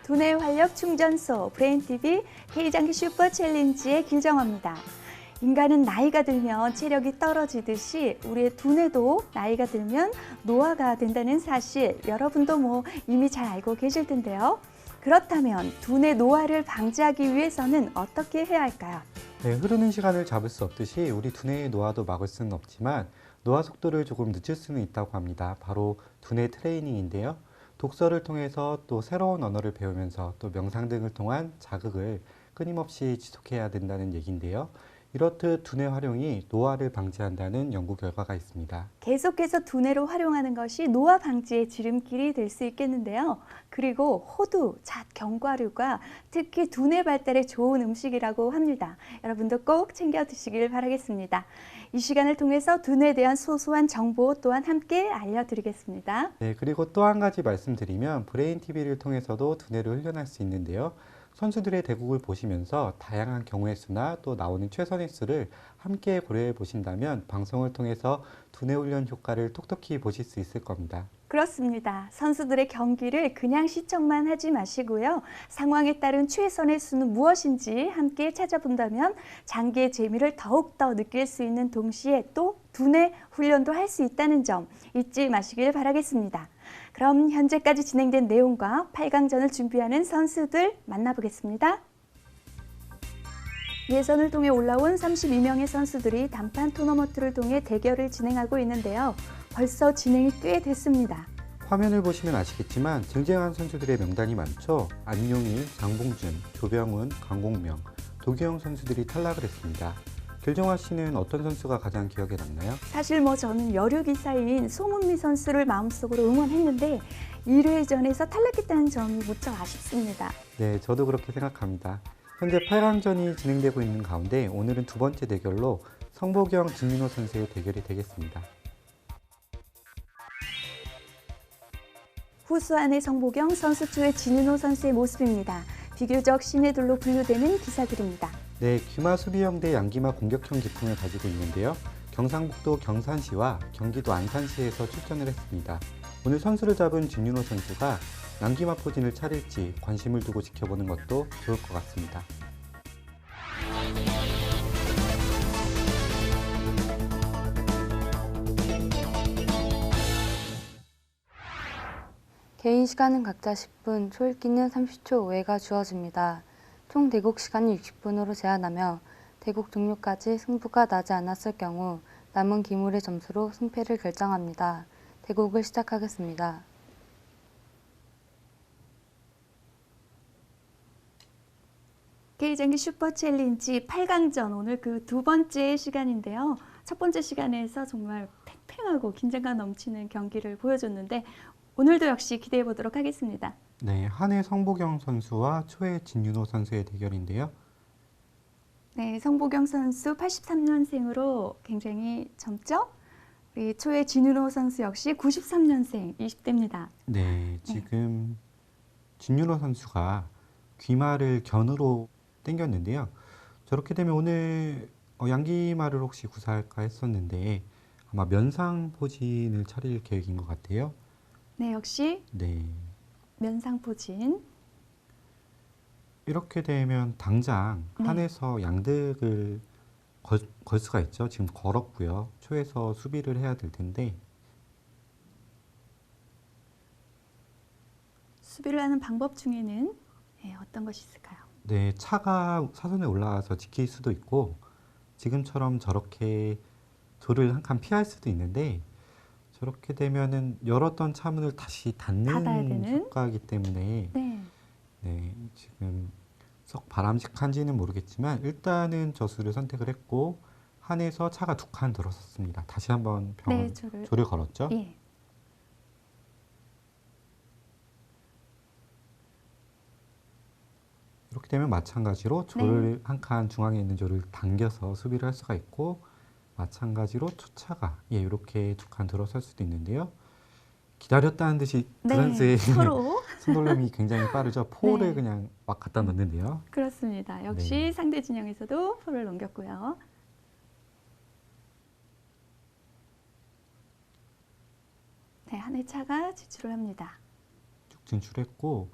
두뇌 활력 충전소 브레인TV K장기 슈퍼 챌린지의 길정화입니다. 인간은 나이가 들면 체력이 떨어지듯이 우리의 두뇌도 나이가 들면 노화가 된다는 사실 여러분도 이미 잘 알고 계실 텐데요. 그렇다면 두뇌 노화를 방지하기 위해서는 어떻게 해야 할까요? 네, 흐르는 시간을 잡을 수 없듯이 우리 두뇌의 노화도 막을 수는 없지만 노화 속도를 조금 늦출 수는 있다고 합니다. 바로 두뇌 트레이닝인데요. 독서를 통해서 또 새로운 언어를 배우면서 또 명상 등을 통한 자극을 끊임없이 지속해야 된다는 얘기인데요. 이렇듯 두뇌 활용이 노화를 방지한다는 연구 결과가 있습니다. 계속해서 두뇌를 활용하는 것이 노화 방지의 지름길이 될 수 있겠는데요. 그리고 호두, 잣, 견과류가 특히 두뇌 발달에 좋은 음식이라고 합니다. 여러분도 꼭 챙겨 드시길 바라겠습니다. 이 시간을 통해서 두뇌에 대한 소소한 정보 또한 함께 알려드리겠습니다. 네, 그리고 또 한 가지 말씀드리면 브레인 TV를 통해서도 두뇌를 훈련할 수 있는데요. 선수들의 대국을 보시면서 다양한 경우의 수나 또 나오는 최선의 수를 함께 고려해 보신다면 방송을 통해서 두뇌 훈련 효과를 톡톡히 보실 수 있을 겁니다. 그렇습니다. 선수들의 경기를 그냥 시청만 하지 마시고요. 상황에 따른 최선의 수는 무엇인지 함께 찾아본다면 장기의 재미를 더욱더 느낄 수 있는 동시에 또 두뇌 훈련도 할 수 있다는 점 잊지 마시길 바라겠습니다. 그럼 현재까지 진행된 내용과 8강전을 준비하는 선수들 만나보겠습니다. 예선을 통해 올라온 32명의 선수들이 단판 토너먼트를 통해 대결을 진행하고 있는데요. 벌써 진행이 꽤 됐습니다. 화면을 보시면 아시겠지만 쟁쟁한 선수들의 명단이 많죠. 안용일, 장봉준, 조병훈, 강공명, 도기영 선수들이 탈락을 했습니다. 길정화 씨는 어떤 선수가 가장 기억에 남나요? 사실 저는 여류 기사인 송은미 선수를 마음속으로 응원했는데 1회전에서 탈락했다는 점이 무척 아쉽습니다. 네, 저도 그렇게 생각합니다. 현재 8강전이 진행되고 있는 가운데 오늘은 두 번째 대결로 성보경, 진민호 선수의 대결이 되겠습니다. 후수안의 성보경, 선수2의 진윤호 선수의 모습입니다. 비교적 신예들로 분류되는 기사들입니다. 네, 귀마 수비형 대 양귀마 공격형 기풍을 가지고 있는데요. 경상북도 경산시와 경기도 안산시에서 출전을 했습니다. 오늘 선수를 잡은 진윤호 선수가 양귀마 포진을 차릴지 관심을 두고 지켜보는 것도 좋을 것 같습니다. 개인 시간은 각자 10분, 초읽기는 30초 외가 주어집니다. 총 대국 시간이 60분으로 제한하며 대국 종료까지 승부가 나지 않았을 경우 남은 기물의 점수로 승패를 결정합니다. 대국을 시작하겠습니다. K장기 슈퍼 챌린지 8강전 오늘 그 두 번째 시간인데요. 첫 번째 시간에서 정말 팽팽하고 긴장감 넘치는 경기를 보여줬는데 오늘도 역시 기대해 보도록 하겠습니다. 네, 한해 성보경 선수와 초의 진윤호 선수의 대결인데요. 네, 성보경 선수 83년생으로 굉장히 젊죠? 우리 초의 진윤호 선수 역시 93년생 20대입니다. 네, 지금 진윤호 선수가 귀마를 견으로 당겼는데요. 저렇게 되면 오늘 양귀마를 혹시 구사할까 했었는데 아마 면상 포진을 차릴 계획인 것 같아요. 네, 역시 네, 면상포진. 이렇게 되면 당장 네. 한에서 양득을 걸 수가 있죠. 지금 걸었고요. 초에서 수비를 해야 될 텐데 수비를 하는 방법 중에는 어떤 것이 있을까요? 네, 차가 사선에 올라와서 지킬 수도 있고 지금처럼 저렇게 돌을 한 칸 피할 수도 있는데 저렇게 되면은 열었던 차문을 다시 닫아야 닫는 되는? 효과이기 때문에 네. 네, 지금 썩 바람직한지는 모르겠지만 일단은 저수를 선택을 했고 한에서 차가 두 칸 들어섰습니다. 다시 한번 네, 조를 걸었죠. 예. 이렇게 되면 마찬가지로 조를 한 칸 중앙에 있는 조를 당겨서 수비를 할 수가 있고 마찬가지로 초차가 이렇게 두 칸 들어설 수도 있는데요. 기다렸다는 듯이 두 네, 선수의 서로 손놀림이 굉장히 빠르죠. 포를 네. 그냥 막 갖다 넣는데요. 그렇습니다. 역시 네. 상대 진영에서도 포를 넘겼고요. 네, 한해 차가 진출을 합니다. 쭉 진출했고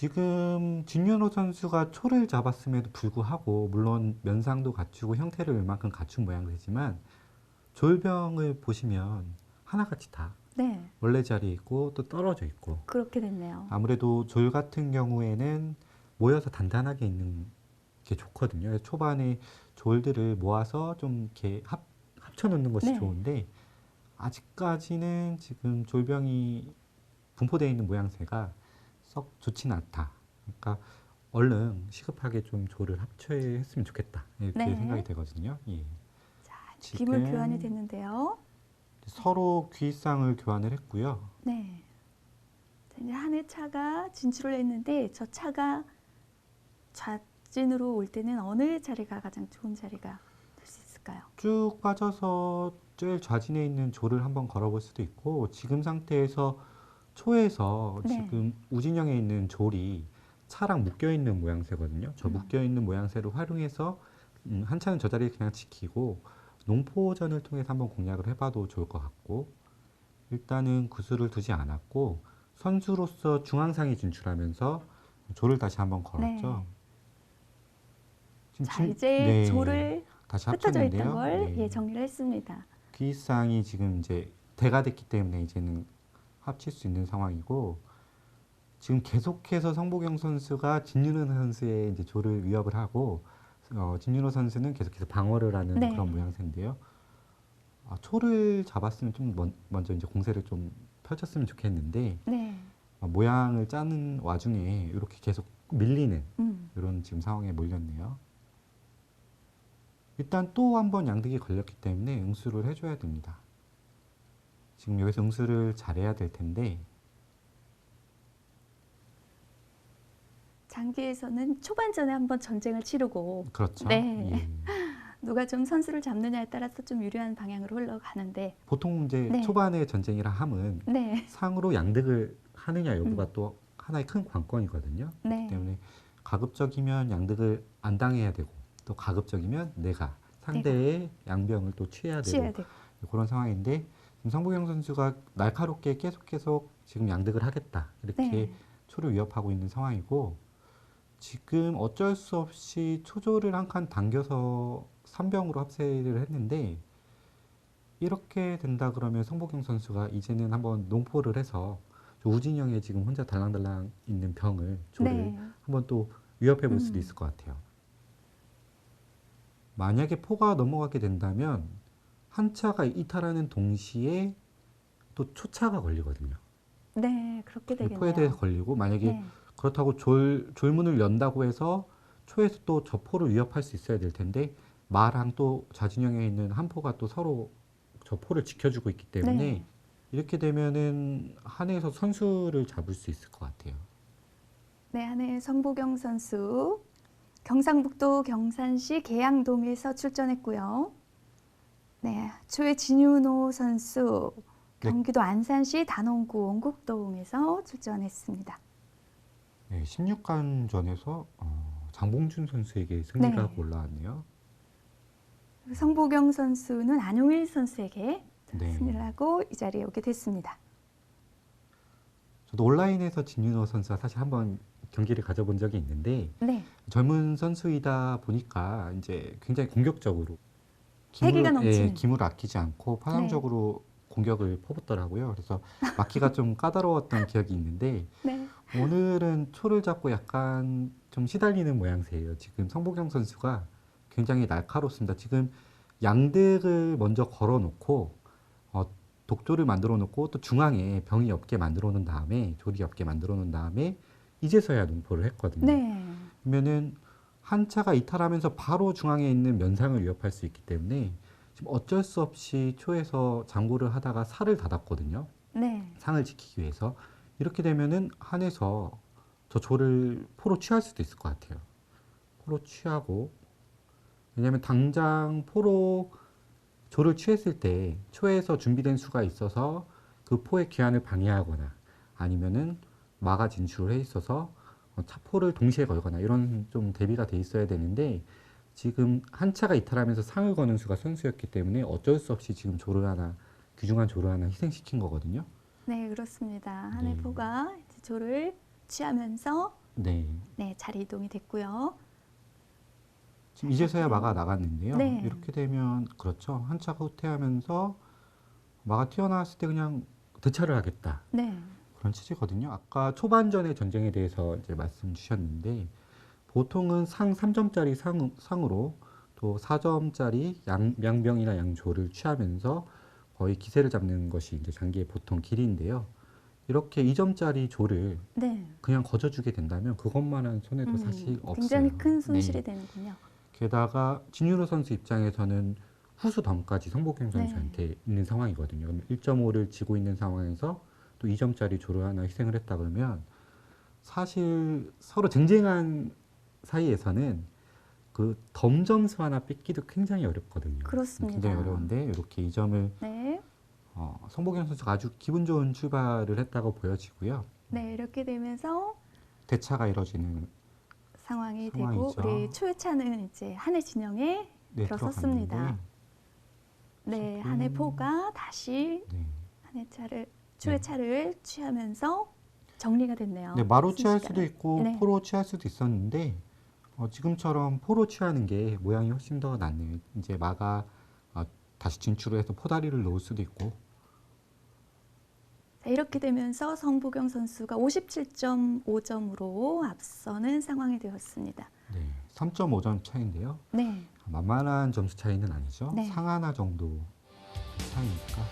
지금 진윤호 선수가 초를 잡았음에도 불구하고 물론 면상도 갖추고 형태를 웬만큼 갖춘 모양새지만 졸병을 보시면 하나같이 다 네, 원래 자리에 있고 또 떨어져 있고 그렇게 됐네요. 아무래도 졸 같은 경우에는 모여서 단단하게 있는 게 좋거든요. 그래서 초반에 졸들을 모아서 좀 이렇게 합쳐 놓는 것이 네. 좋은데 아직까지는 지금 졸병이 분포되어 있는 모양새가 썩 좋지는 않다. 그러니까 얼른 시급하게 좀 졸을 합쳐야 했으면 좋겠다. 이렇게 네. 생각이 되거든요. 예. 자, 기물 지금 교환이 됐는데요. 서로 귀상을 교환을 했고요. 네. 자, 이제 한 해 차가 진출을 했는데 저 차가 좌진으로 올 때는 어느 자리가 가장 좋은 자리가 될 수 있을까요? 쭉 빠져서 제일 좌진에 있는 조를 한번 걸어볼 수도 있고 지금 상태에서 초에서 네. 지금 우진형에 있는 졸이 차랑 묶여 있는 모양새거든요. 저 묶여 있는 모양새를 활용해서 한 차는 저 자리에 그냥 지키고 농포전을 통해서 한번 공략을 해봐도 좋을 것 같고 일단은 구슬을 두지 않았고 선수로서 중앙상에 진출하면서 조를 다시 한번 걸었죠. 네. 지금 자, 이제 조를 다시 흩어져 있던 합쳤는데요. 걸 네. 예, 정리를 했습니다. 귀상이 지금 이제 대가 됐기 때문에 이제는 합칠 수 있는 상황이고 지금 계속해서 성보경 선수가 진윤호 선수의 이제 조를 위협을 하고 진윤호 선수는 계속해서 방어를 하는 네. 그런 모양새인데요. 초를 잡았으면 좀 먼저 이제 공세를 좀 펼쳤으면 좋겠는데 네. 모양을 짜는 와중에 이렇게 계속 밀리는 음. 이런 지금 상황에 몰렸네요. 일단 또 한 번 양득이 걸렸기 때문에 응수를 해줘야 됩니다. 지금 여기서 응수를 잘해야 될 텐데 장기에서는 초반전에 한번 전쟁을 치르고 그렇죠. 네. 예. 누가 좀 선수를 잡느냐에 따라서 좀 유리한 방향으로 흘러가는데 보통 이제 네. 초반의 전쟁이라 함은 네. 상으로 양득을 하느냐 여부가 또 하나의 큰 관건이거든요. 네. 그렇기 때문에 가급적이면 양득을 안 당해야 되고 또 가급적이면 내가 상대의 양병을 또 취해야 취해야 되고 되고. 그런 상황인데 지금 성보경 선수가 날카롭게 계속 지금 양득을 하겠다 이렇게 네. 초를 위협하고 있는 상황이고 지금 어쩔 수 없이 초조를 한 칸 당겨서 3병으로 합세를 했는데 이렇게 된다 그러면 성보경 선수가 이제는 한번 농포를 해서 우진영의 지금 혼자 달랑달랑 있는 병을 조를 네. 한번 또 위협해 볼 수도 있을 것 같아요. 만약에 포가 넘어가게 된다면 한 차가 이탈하는 동시에 또 초차가 걸리거든요. 네, 그렇게 되겠네요. 포에 대해서 걸리고 만약에 네. 그렇다고 졸문을 연다고 해서 초에서 또 저 포를 위협할 수 있어야 될 텐데 마랑 또 좌진영에 있는 한 포가 또 서로 저 포를 지켜주고 있기 때문에 네. 이렇게 되면은 한해에서 선수를 잡을 수 있을 것 같아요. 네, 한해 성보경 선수 경상북도 경산시 계양동에서 출전했고요. 네, 초의 진윤호 선수 네. 경기도 안산시 단원구 원곡동에서 출전했습니다. 네, 16강전에서 장봉준 선수에게 승리를 네. 하고 올라왔네요. 성보경 선수는 안용일 선수에게 네. 승리를 하고 이 자리에 오게 됐습니다. 저도 온라인에서 진윤호 선수와 사실 한번 경기를 가져본 적이 있는데 네, 젊은 선수이다 보니까 이제 굉장히 공격적으로 패기가 넘치는. 기물을 아끼지 않고 파상적으로 공격을 퍼붓더라고요. 그래서 막기가 좀 까다로웠던 기억이 있는데 네, 오늘은 초를 잡고 약간 좀 시달리는 모양새예요. 지금 성보경 선수가 굉장히 날카롭습니다. 지금 양득을 먼저 걸어놓고 독조를 만들어 놓고 또 중앙에 병이 없게 만들어 놓은 다음에 졸이 없게 만들어 놓은 다음에 이제서야 농포를 했거든요. 네, 그러면은 한 차가 이탈하면서 바로 중앙에 있는 면상을 위협할 수 있기 때문에 지금 어쩔 수 없이 초에서 장구를 하다가 살을 닫았거든요. 네, 상을 지키기 위해서 이렇게 되면은 한에서 저 조를 포로 취할 수도 있을 것 같아요. 포로 취하고 왜냐하면 당장 포로 조를 취했을 때 초에서 준비된 수가 있어서 그 포의 귀환을 방해하거나 아니면은 마가 진출을 해 있어서 차포를 동시에 걸거나 이런 좀 대비가 돼 있어야 되는데 지금 한 차가 이탈하면서 상을 거는 수가 선수였기 때문에 어쩔 수 없이 지금 조를 하나 귀중한 조를 하나 희생시킨 거거든요. 네, 그렇습니다. 네. 한해포가 조를 취하면서 네. 네, 자리 이동이 됐고요. 지금 이제서야 마가 나갔는데요. 네. 이렇게 되면 그렇죠. 한 차가 후퇴하면서 마가 튀어나왔을 때 그냥 대차를 하겠다. 네. 그런 취지거든요. 아까 초반전의 전쟁에 대해서 이제 말씀 주셨는데 보통은 상 3점짜리 상으로 또 4점짜리 양병이나 양조를 취하면서 거의 기세를 잡는 것이 이제 장기의 보통 길이인데요. 이렇게 2점짜리 조를 네. 그냥 거저주게 된다면 그것만한 손해도 사실 없어요. 굉장히 큰 손실이 네. 되는군요. 게다가 진윤호 선수 입장에서는 후수 덤까지 성복경 네. 선수한테 있는 상황이거든요. 그럼 1.5를 지고 있는 상황에서 또 2점짜리 조를 하나 희생을 했다 그러면 사실 서로 쟁쟁한 사이에서는 그 덤 점수 하나 뺏기도 굉장히 어렵거든요. 그렇습니다. 굉장히 어려운데 이렇게 이 점을 네. 성복경 선수가 아주 기분 좋은 출발을 했다고 보여지고요. 네, 이렇게 되면서 대차가 이뤄지는 상황이 상황이죠. 되고 우리 초회차는 이제 한해 진영에 네, 들어섰습니다. 들어갔는데 네, 지금- 한해 포가 다시 네. 한해 차를 초회차를 취하면서 정리가 됐네요. 네, 마로 무슨 취할 시간에. 수도 있고 네. 포로 취할 수도 있었는데 지금처럼 포로 취하는 게 모양이 훨씬 더 낫네요. 이제 마가 다시 진출을 해서 포다리를 놓을 수도 있고 자, 이렇게 되면서 성보경 선수가 57.5점으로 앞서는 상황이 되었습니다. 네, 3.5점 차인데요. 네. 만만한 점수 차이는 아니죠. 네. 상하나 정도 차이니까.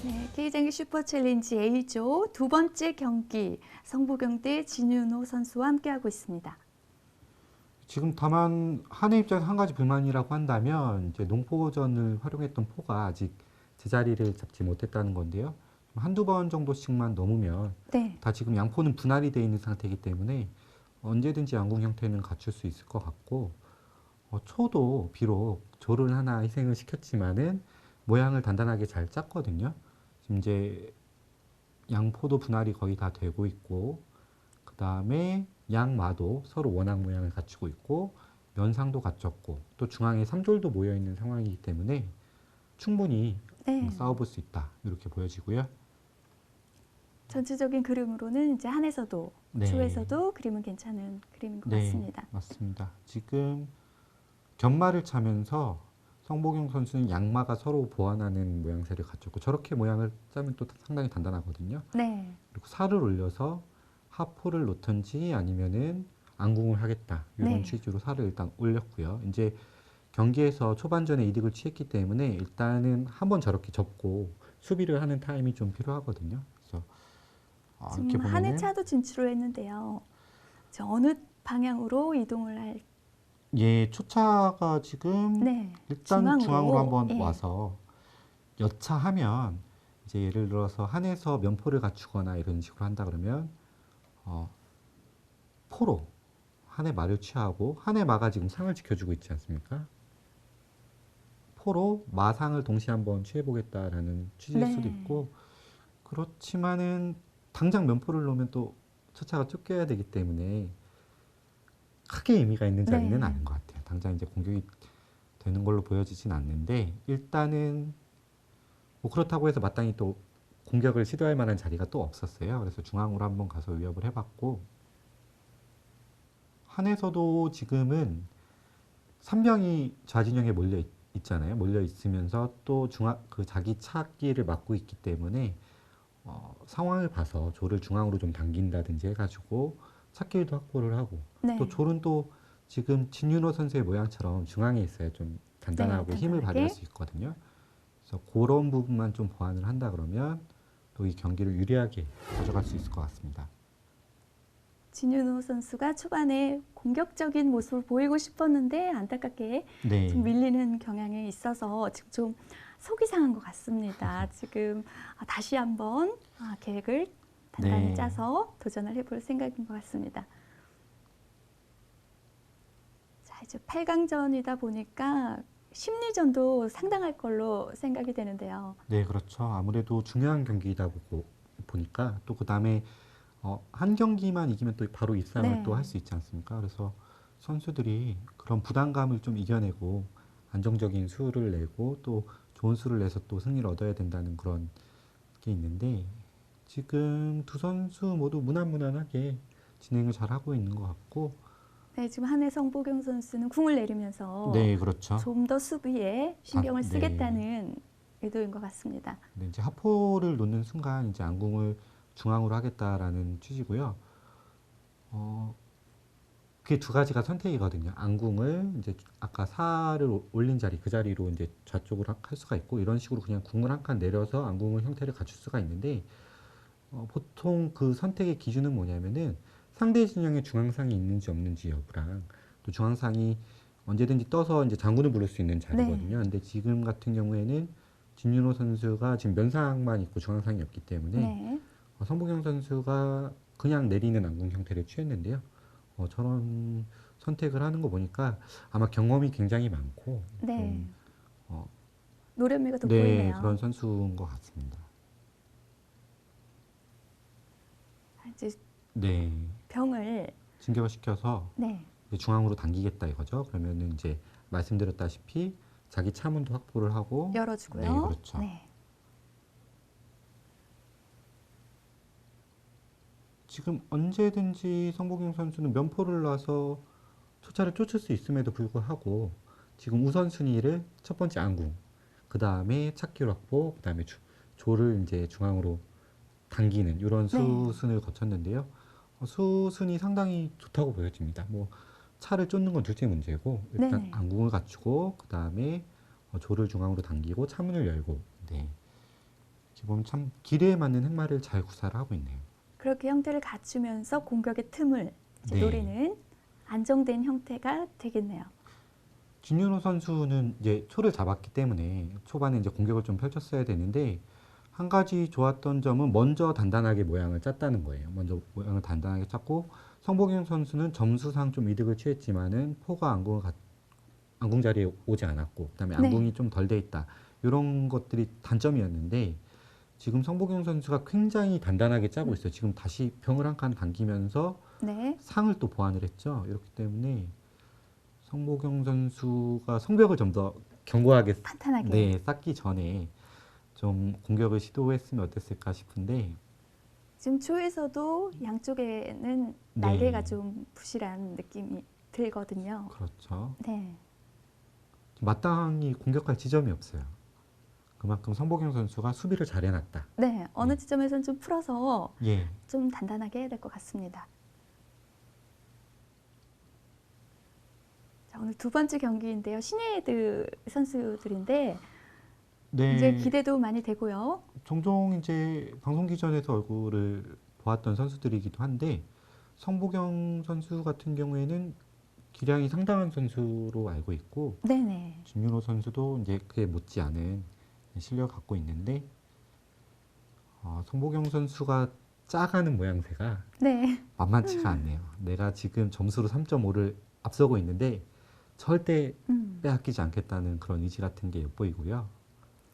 네, K장기 슈퍼챌린지 A조 두 번째 경기 성보경 대 진윤호 선수와 함께하고 있습니다. 지금 다만 한해 입장에서 한 가지 불만이라고 한다면 이제 농포전을 활용했던 포가 아직 제자리를 잡지 못했다는 건데요. 한두 번 정도씩만 넘으면 네. 다 지금 양포는 분할이 되어 있는 상태이기 때문에 언제든지 양궁 형태는 갖출 수 있을 것 같고 초도 비록 조를 하나 희생을 시켰지만은 모양을 단단하게 잘 짰거든요. 지금 이제 양포도 분할이 거의 다 되고 있고 그 다음에 양마도 서로 원앙 모양을 갖추고 있고 면상도 갖췄고 또 중앙에 삼졸도 모여 있는 상황이기 때문에 충분히 네. 싸워볼 수 있다 이렇게 보여지고요. 전체적인 그림으로는 이제 한에서도 네. 초에서도 그림은 괜찮은 그림인 것 같습니다. 맞습니다. 지금 견마를 차면서 성보경 선수는 양마가 서로 보완하는 모양새를 갖췄고 저렇게 모양을 짜면 또 상당히 단단하거든요. 네. 그리고 살을 올려서 하포를 놓든지 아니면은 안궁을 하겠다 이런 네. 취지로 살을 일단 올렸고요. 이제 경기에서 초반전에 이득을 취했기 때문에 일단은 한번 저렇게 접고 수비를 하는 타임이 좀 필요하거든요. 그래서 이렇게 지금 한해 보면은 차도 진출을 했는데요. 지금 어느 방향으로 이동을 할? 예, 초차가 지금 네. 일단 중앙으로 한번 예. 와서 여차하면 이제 예를 들어서 한에서 면포를 갖추거나 이런 식으로 한다 그러면 포로 한해 마를 취하고 한해 마가 지금 상을 지켜주고 있지 않습니까? 포로 마상을 동시에 한번 취해보겠다라는 취지일 네. 수도 있고 그렇지만은 당장 면포를 놓으면 또 초차가 쫓겨야 되기 때문에 크게 의미가 있는 자리는 네. 아닌 것 같아요. 당장 이제 공격이 되는 걸로 보여지진 않는데 일단은 뭐 그렇다고 해서 마땅히 또 공격을 시도할 만한 자리가 또 없었어요. 그래서 중앙으로 한번 가서 위협을 해봤고 한에서도 지금은 3병이 좌진영에 몰려 있잖아요. 몰려 있으면서 또 그 자기 차기를 막고 있기 때문에 상황을 봐서 조를 중앙으로 좀 당긴다든지 해가지고 차길도 확보를 하고 네. 또 졸은 또 지금 진윤호 선수의 모양처럼 중앙에 있어야 좀 단단하고 네, 힘을 단단하게. 발휘할 수 있거든요. 그래서 그런 부분만 좀 보완을 한다 그러면 또 이 경기를 유리하게 가져갈 수 있을 것 같습니다. 진윤호 선수가 초반에 공격적인 모습을 보이고 싶었는데 안타깝게 네. 좀 밀리는 경향이 있어서 지금 좀 속이 상한 것 같습니다. 지금 다시 한번 계획을 단단히 네. 짜서 도전을 해볼 생각인 것 같습니다. 자, 이제 8강전이다 보니까 심리전도 상당할 걸로 생각이 되는데요. 네, 그렇죠. 아무래도 중요한 경기이다 보니까 또 그 다음에 한 경기만 이기면 또 바로 입상을 네. 또 할 수 있지 않습니까? 그래서 선수들이 그런 부담감을 좀 이겨내고 안정적인 수를 내고 또 좋은 수를 내서 또 승리를 얻어야 된다는 그런 게 있는데 지금 두 선수 모두 무난무난하게 진행을 잘 하고 있는 것 같고. 네, 지금 한해 성보경 선수는 궁을 내리면서 네, 그렇죠. 좀 더 수비에 신경을 네. 쓰겠다는 의도인 것 같습니다. 네, 이제 하포를 놓는 순간 이제 안궁을 중앙으로 하겠다라는 취지고요. 그게 두 가지가 선택이거든요. 안궁을 이제 아까 사를 올린 자리 그 자리로 이제 좌쪽으로 할 수가 있고 이런 식으로 그냥 궁을 한 칸 내려서 안궁을 형태를 갖출 수가 있는데 보통 그 선택의 기준은 뭐냐면은 상대 진영에 중앙상이 있는지 없는지 여부랑 또 중앙상이 언제든지 떠서 이제 장군을 부를 수 있는 자리거든요. 근데 지금 같은 경우에는 진윤호 선수가 지금 면상만 있고 중앙상이 없기 때문에 네. 성보경 선수가 그냥 내리는 안궁 형태를 취했는데요. 저런 선택을 하는 거 보니까 아마 경험이 굉장히 많고 네. 좀, 노련미가 네, 돋보이네요. 그런 선수인 것 같습니다. 이제 네, 병을 진격시켜서 네. 이제 중앙으로 당기겠다 이거죠. 그러면은 이제 말씀드렸다시피 자기 차문도 확보를 하고 열어주고요. 네, 그렇죠. 네. 지금 언제든지 성보경 선수는 면포를 놔서 초차를 쫓을 수 있음에도 불구하고 지금 우선순위를 첫 번째 안궁, 그 다음에 찾기로 확보, 그 다음에 조를 이제 중앙으로 당기는 이런 수순을 거쳤는데요. 수순이 상당히 좋다고 보여집니다. 뭐 차를 쫓는 건 둘째 문제고 일단 네네. 안궁을 갖추고 그 다음에 조를 중앙으로 당기고 차문을 열고 네. 이렇게 보면 참 기대에 맞는 행마를 잘 구사를 하고 있네요. 그렇게 형태를 갖추면서 공격의 틈을 이제 네. 노리는 안정된 형태가 되겠네요. 진윤호 선수는 이제 초를 잡았기 때문에 초반에 이제 공격을 좀 펼쳤어야 되는데 한 가지 좋았던 점은 먼저 단단하게 모양을 짰다는 거예요. 먼저 모양을 단단하게 짰고 성보경 선수는 점수상 좀 이득을 취했지만은 포가 안궁 자리에 오지 않았고 그다음에 네. 안궁이 좀 덜 돼 있다. 이런 것들이 단점이었는데 지금 성보경 선수가 굉장히 단단하게 짜고 있어요. 지금 다시 병을 한 칸 당기면서 네. 상을 또 보완을 했죠. 이렇기 때문에 성보경 선수가 성벽을 좀 더 견고하게 탄탄하게. 네, 쌓기 전에 좀 공격을 시도했으면 어땠을까 싶은데 지금 초에서도 양쪽에는 네. 날개가 좀 부실한 느낌이 들거든요. 그렇죠. 네. 마땅히 공격할 지점이 없어요. 그만큼 성보경 선수가 수비를 잘 해놨다. 네. 어느 지점에서는 좀 풀어서 예. 좀 단단하게 해야 될 것 같습니다. 자, 오늘 두 번째 경기인데요. 신예들 선수들인데 네. 이제 기대도 많이 되고요. 종종 이제 방송 기전에서 얼굴을 보았던 선수들이기도 한데 성보경 선수 같은 경우에는 기량이 상당한 선수로 알고 있고 네네. 진윤호 선수도 이제 그에 못지않은 실력을 갖고 있는데 성보경 선수가 짜가는 모양새가 네. 만만치가 않네요. 내가 지금 점수로 3.5를 앞서고 있는데 절대 빼앗기지 않겠다는 그런 의지 같은 게 엿보이고요.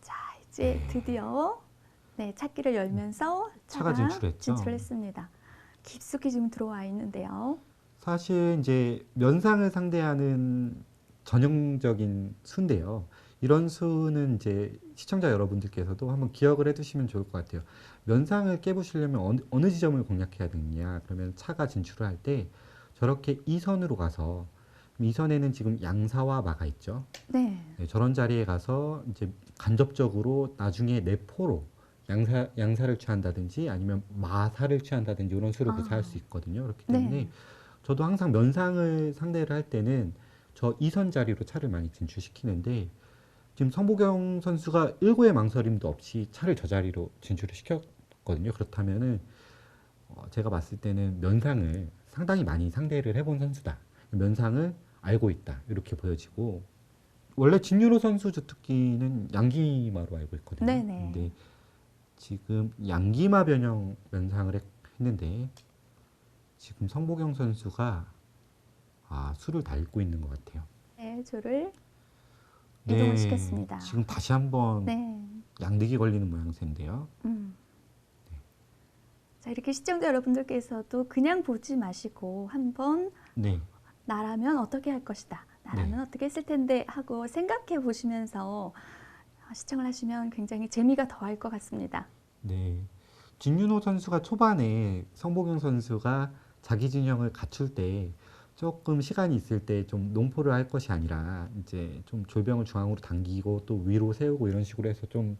자, 이제 네. 드디어 네, 찾기를 열면서 차가 진출했죠. 진출했습니다. 깊숙이 지금 들어와 있는데요. 사실 이제 면상을 상대하는 전형적인 수인데요. 이런 수는 이제 시청자 여러분들께서도 한번 기억을 해두시면 좋을 것 같아요. 면상을 깨부시려면 어느 지점을 공략해야 되느냐. 그러면 차가 진출을 할 때 저렇게 이 선으로 가서 이 선에는 지금 양사와 마가 있죠. 네. 네, 저런 자리에 가서 이제 간접적으로 나중에 내포로 양사를 취한다든지 아니면 마사를 취한다든지 이런 수를 구사할 수 있거든요. 그렇기 때문에 네. 저도 항상 면상을 상대를 할 때는 저 이선 자리로 차를 많이 진출시키는데 지금 성보경 선수가 일고의 망설임도 없이 차를 저 자리로 진출을 시켰거든요. 그렇다면은 제가 봤을 때는 면상을 상당히 많이 상대를 해본 선수다. 면상을 알고 있다. 이렇게 보여지고 원래 진유로 선수 주특기는 양기마로 알고 있거든요. 네네. 근데 지금 양기마 변형 면상을 했는데 지금 성보경 선수가 수를 다 읽고 있는 것 같아요. 네, 조를 이동을 시켰습니다. 지금 다시 한번 네. 양득이 걸리는 모양새인데요. 자, 이렇게 시청자 여러분들께서도 그냥 보지 마시고 한번 네, 나라면 어떻게 할 것이다. 나라면 어떻게 했을 텐데 하고 생각해 보시면서 시청을 하시면 굉장히 재미가 더할 것 같습니다. 네. 진윤호 선수가 초반에 성보경 선수가 자기 진영을 갖출 때 조금 시간이 있을 때 좀 농포를 할 것이 아니라 이제 좀 졸병을 중앙으로 당기고 또 위로 세우고 이런 식으로 해서 좀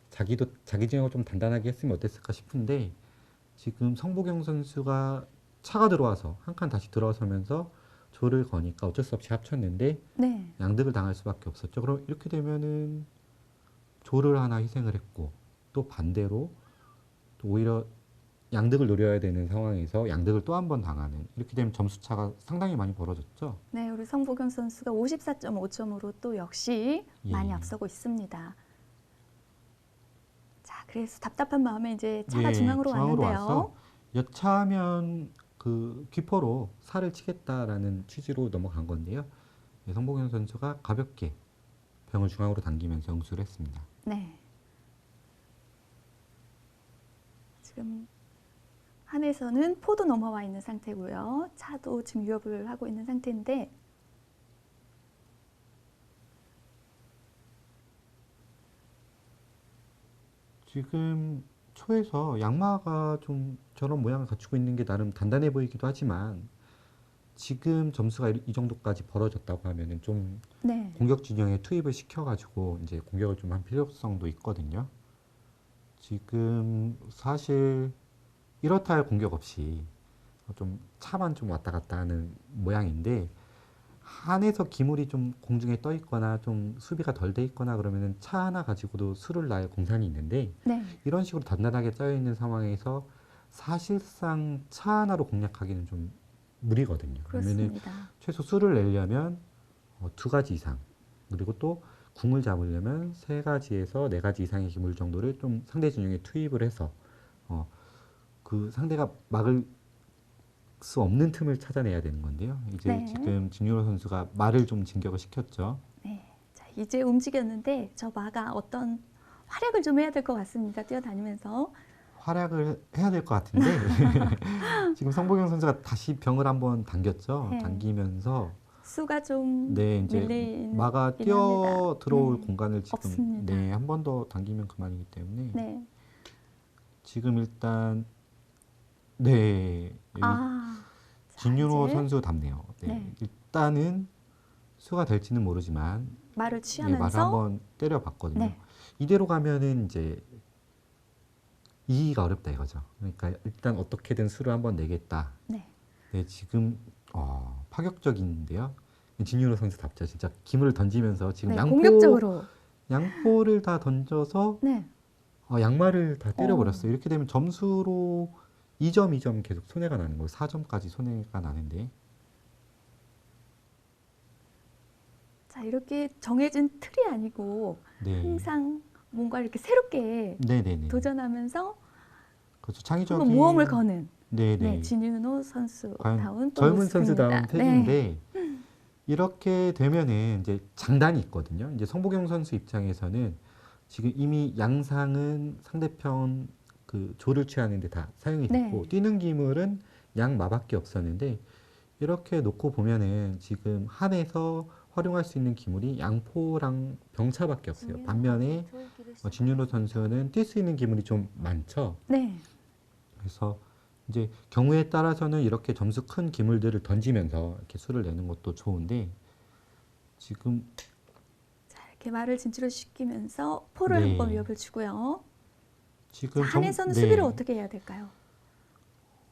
자기 진영을 좀 단단하게 했으면 어땠을까 싶은데 지금 성보경 선수가 차가 들어와서 한 칸 다시 들어서면서 조를 거니까 어쩔 수 없이 합쳤는데 네. 양득을 당할 수밖에 없었죠. 그럼 이렇게 되면은 조를 하나 희생을 했고 또 반대로 또 오히려 양득을 노려야 되는 상황에서 양득을 또 한 번 당하는 이렇게 되면 점수 차가 상당히 많이 벌어졌죠. 네, 우리 성보경 선수가 54.5점으로 또 역시 예. 많이 앞서고 있습니다. 자, 그래서 답답한 마음에 이제 차가 예, 중앙으로 왔는데요. 와서 여차하면 그 귀포로 살을 치겠다라는 취지로 넘어간 건데요. 예, 성보경 선수가 가볍게 병을 중앙으로 당기면서 응수를 했습니다. 네. 지금 한에서는 포도 넘어와 있는 상태고요. 차도 지금 유업을 하고 있는 상태인데 지금 초에서 양마가 좀 저런 모양을 갖추고 있는 게 나름 단단해 보이기도 하지만 지금 점수가 이 정도까지 벌어졌다고 하면은 좀 네. 공격 진영에 투입을 시켜가지고 이제 공격을 좀 한 필요성도 있거든요. 지금 사실 이렇다 할 공격 없이 좀 차만 좀 왔다 갔다 하는 모양인데 한에서 기물이 좀 공중에 떠 있거나 좀 수비가 덜 돼 있거나 그러면은 차 하나 가지고도 수를 날 공산이 있는데 네. 이런 식으로 단단하게 짜여 있는 상황에서 사실상 차 하나로 공략하기는 좀 무리거든요. 그러면은 그렇습니다. 최소 수를 내려면 두 가지 이상 그리고 또 궁을 잡으려면 세 가지에서 네 가지 이상의 기물 정도를 좀 상대 진영에 투입을 해서 그 상대가 막을 수 없는 틈을 찾아내야 되는 건데요. 이제 네. 지금 진유로 선수가 말을 좀 진격을 시켰죠. 네. 자, 이제 움직였는데 저 마가 어떤 활약을 좀 해야 될 것 같습니다. 뛰어다니면서. 활약을 해야 될 것 같은데 지금 성보경 선수가 다시 병을 한번 당겼죠. 네. 당기면서 수가 좀 네 이제 밀리는 마가 있긴 뛰어 합니다. 들어올 네. 공간을 지금 없습니다. 네 한 번 더 당기면 그만이기 때문에 네. 지금 일단 네 아. 자, 진유로 이제 선수답네요. 네. 네. 일단은 수가 될지는 모르지만 말을 네, 취하면서 말을 한번 때려봤거든요. 네. 이대로 가면은 이제 이기가 어렵다 이거죠. 그러니까 일단 어떻게든 수를 한번 내겠다. 네. 네, 지금 파격적인데요. 진유로 선수답죠. 진짜 기물을 던지면서 지금 네, 공격적으로. 양포를 다 던져서 네. 양말을 다 때려버렸어요. 이렇게 되면 점수로 2점, 2점 계속 손해가 나는 거예요. 4점까지 손해가 나는데. 자, 이렇게 정해진 틀이 아니고 네. 항상 뭔가 이렇게 새롭게 네네네. 도전하면서 그렇죠. 창의적인. 한번 모험을 거는 네네. 네, 진윤호 선수다운 과연 또 젊은 모습입니다. 선수다운 택인데 네. 이렇게 되면은 이제 장단이 있거든요. 이제 성보경 선수 입장에서는 지금 이미 양상은 상대편 그 조를 취하는데 다 사용이 됐고 네. 뛰는 기물은 양마밖에 없었는데 이렇게 놓고 보면은 지금 한에서 활용할 수 있는 기물이 양포랑 병차밖에 없어요. 반면에 진윤호 선수는 뛸 수 있는 기물이 좀 많죠. 네. 그래서 이제 경우에 따라서는 이렇게 점수 큰 기물들을 던지면서 이렇게 수를 내는 것도 좋은데 지금 자, 이렇게 말을 진출을 시키면서 포를 네. 한번 위협을 주고요. 지금 자, 한에서는 네. 수비를 어떻게 해야 될까요?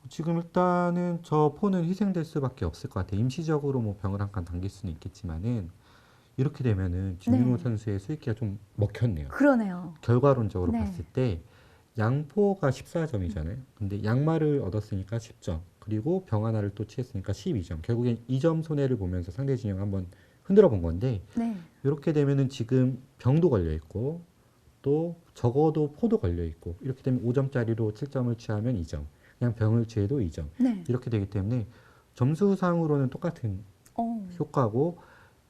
지금 일단은 저 포는 희생될 수밖에 없을 것 같아요. 임시적으로 뭐 병을 한 칸 당길 수는 있겠지만은 이렇게 되면은 진윤호 네. 선수의 수익기가 좀 먹혔네요. 그러네요. 결과론적으로 네. 봤을 때 양포가 14점이잖아요. 근데 양말을 얻었으니까 10점. 그리고 병 하나를 또 취했으니까 12점. 결국엔 2점 손해를 보면서 상대 진영 한번 흔들어 본 건데 네. 이렇게 되면은 지금 병도 걸려 있고 또 적어도 포도 걸려 있고 이렇게 되면 5점짜리로 7점을 취하면 2점. 그냥 병을 취해도 2점. 네. 이렇게 되기 때문에 점수상으로는 똑같은 효과고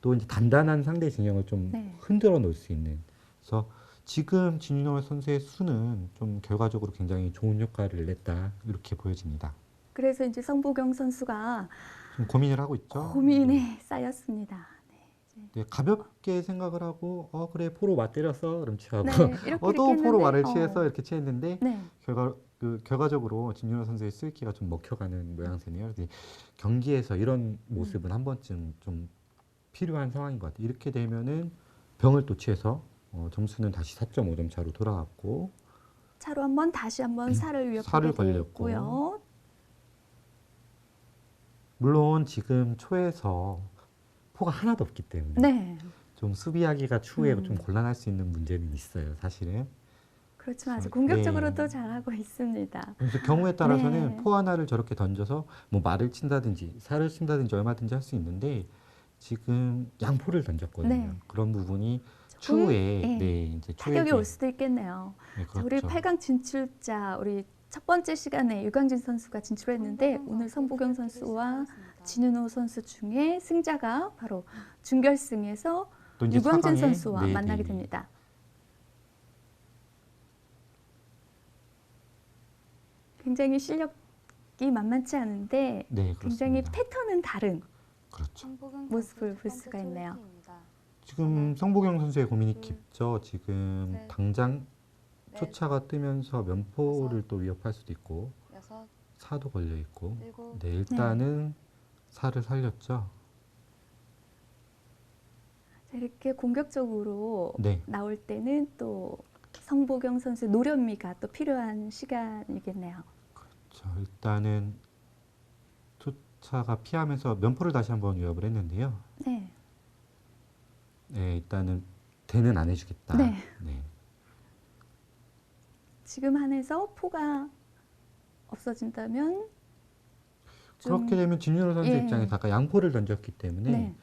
또 이제 단단한 상대 진영을 좀 네. 흔들어 놓을 수 있는. 그래서 지금 진윤호 선수의 수는 좀 결과적으로 굉장히 좋은 효과를 냈다 이렇게 보여집니다. 그래서 이제 성보경 선수가 좀 고민을 하고 있죠. 고민에 쌓였습니다. 네, 가볍게 생각을 하고 그래 포로 맞 때렸어 그럼 취하고 네, 이렇게 또 포로 했는데, 말을 취해서 이렇게 취했는데 네. 그 결과적으로 진윤호 선수의 스위키가 좀 먹혀가는 모양새네요. 근데 경기에서 이런 모습은 한 번쯤 좀 필요한 상황인 것 같아요. 이렇게 되면은 병을 또 취해서 점수는 다시 4.5점 차로 돌아왔고 차로 한번 다시 한번 살을 위협하게 살을 걸렸고. 됐고요. 물론 지금 초에서 포가 하나도 없기 때문에 네. 좀 수비하기가 추후에 음. 좀 곤란할 수 있는 문제는 있어요, 사실은. 그렇지만 아주 네. 공격적으로도 잘하고 있습니다. 그래서 경우에 따라서는 네. 포 하나를 저렇게 던져서 뭐 말을 친다든지 살을 친다든지 얼마든지 할 수 있는데 지금 양포를 던졌거든요. 네. 그런 부분이 조금, 추후에 예, 네, 이제 타격이 추후에 올 수도 있겠네요. 네, 자, 우리 그렇죠. 8강 진출자 우리 첫 번째 시간에 유광진 선수가 진출했는데 오늘 성보경 선수와 진윤호 선수 중에 승자가 바로 준결승에서 또 이제 유광진 4강에 선수와 네, 만나게 네. 됩니다. 굉장히 실력이 만만치 않은데 네, 굉장히 그렇습니다. 패턴은 다른 그렇죠. 모습을 볼 수가 있네요. 지금 성보경 선수의 고민이 깊죠. 지금 셋, 당장 넷, 초차가 뜨면서 면포를 또 위협할 수도 있고 여섯, 사도 걸려 있고. 일곱, 네, 일단은 살을 살렸죠. 자, 이렇게 공격적으로 네. 나올 때는 또 성보경 선수의 노련미가 또 필요한 시간이겠네요. 자, 일단은 초차가 피하면서 면포를 다시 한번 위협을 했는데요. 네. 네, 일단은 대는 안 해주겠다. 네. 네. 지금 한해서 포가 없어진다면 좀 그렇게 되면 진윤호 선수 예. 입장에서 아까 양포를 던졌기 때문에 네.